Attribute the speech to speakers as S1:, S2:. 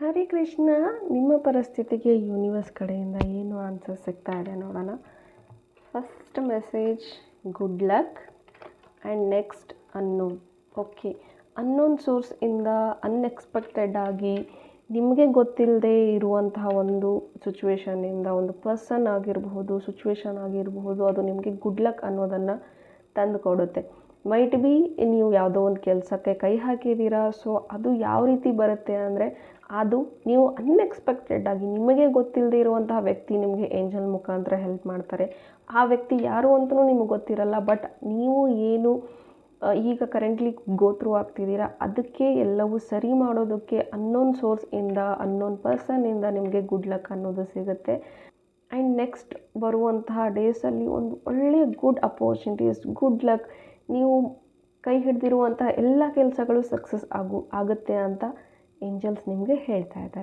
S1: ಹರೇ ಕೃಷ್ಣ. ನಿಮ್ಮ ಪರಿಸ್ಥಿತಿಗೆ ಯೂನಿವರ್ಸ್ ಕಡೆಯಿಂದ ಏನು ಆನ್ಸರ್ ಸಿಗ್ತಾ ಇದೆ ನೋಡೋಣ. First message good luck and next unknown. Okay, unknown ಸೋರ್ಸಿಂದ ಅನ್ಎಕ್ಸ್ಪೆಕ್ಟೆಡ್ ಆಗಿ ನಿಮಗೆ ಗೊತ್ತಿಲ್ಲದೆ ಇರುವಂತಹ ಒಂದು ಸಿಚುವೇಶನ್ನಿಂದ ಒಂದು ಪರ್ಸನ್ ಆಗಿರಬಹುದು, ಸಿಚುವೇಶನ್ ಆಗಿರಬಹುದು, ಅದು ನಿಮಗೆ ಗುಡ್ ಲಕ್ ಅನ್ನೋದನ್ನು ತಂದು ಕೊಡುತ್ತೆ. ಮೈಟ್ ಬಿ ನೀವು ಯಾವುದೋ ಒಂದು ಕೆಲಸಕ್ಕೆ ಕೈ ಹಾಕಿದ್ದೀರಾ. ಸೊ ಅದು ಯಾವ ರೀತಿ ಬರುತ್ತೆ ಅಂದರೆ, ಅದು ನೀವು ಅನ್ಎಕ್ಸ್ಪೆಕ್ಟೆಡ್ ಆಗಿ ನಿಮಗೆ ಗೊತ್ತಿಲ್ಲದೆ ಇರುವಂತಹ ವ್ಯಕ್ತಿ ನಿಮಗೆ ಏಂಜಲ್ ಮುಖಾಂತರ ಹೆಲ್ಪ್ ಮಾಡ್ತಾರೆ. ಆ ವ್ಯಕ್ತಿ ಯಾರು ಅಂತಲೂ ನಿಮಗೆ ಗೊತ್ತಿರಲ್ಲ. ಬಟ್ ನೀವು ಏನು ಈಗ ಕರೆಂಟ್ಲಿ ಗೋತ್ರೂ ಆಗ್ತಿದ್ದೀರಾ, ಅದಕ್ಕೆ ಎಲ್ಲವೂ ಸರಿ ಮಾಡೋದಕ್ಕೆ ಅನ್ನೋನ್ ಸೋರ್ಸಿಂದ, ಅನ್ನೋನ್ ಪರ್ಸನ್ನಿಂದ ನಿಮಗೆ ಗುಡ್ ಲಕ್ ಅನ್ನೋದು ಸಿಗುತ್ತೆ. ಆ್ಯಂಡ್ ನೆಕ್ಸ್ಟ್ ಬರುವಂತಹ ಡೇಸಲ್ಲಿ ಒಂದು ಒಳ್ಳೆಯ ಗುಡ್ ಅಪರ್ಚುನಿಟೀಸ್, ಗುಡ್ ಲಕ್, ನೀವು ಕೈ ಹಿಡಿದಿರುವಂತಹ ಎಲ್ಲ ಕೆಲಸಗಳು ಸಕ್ಸಸ್ ಆಗುತ್ತೆ ಅಂತ ಏಂಜಲ್ಸ್ ನಿಮಗೆ ಹೇಳ್ತಾ ಇದ್ದಾರೆ.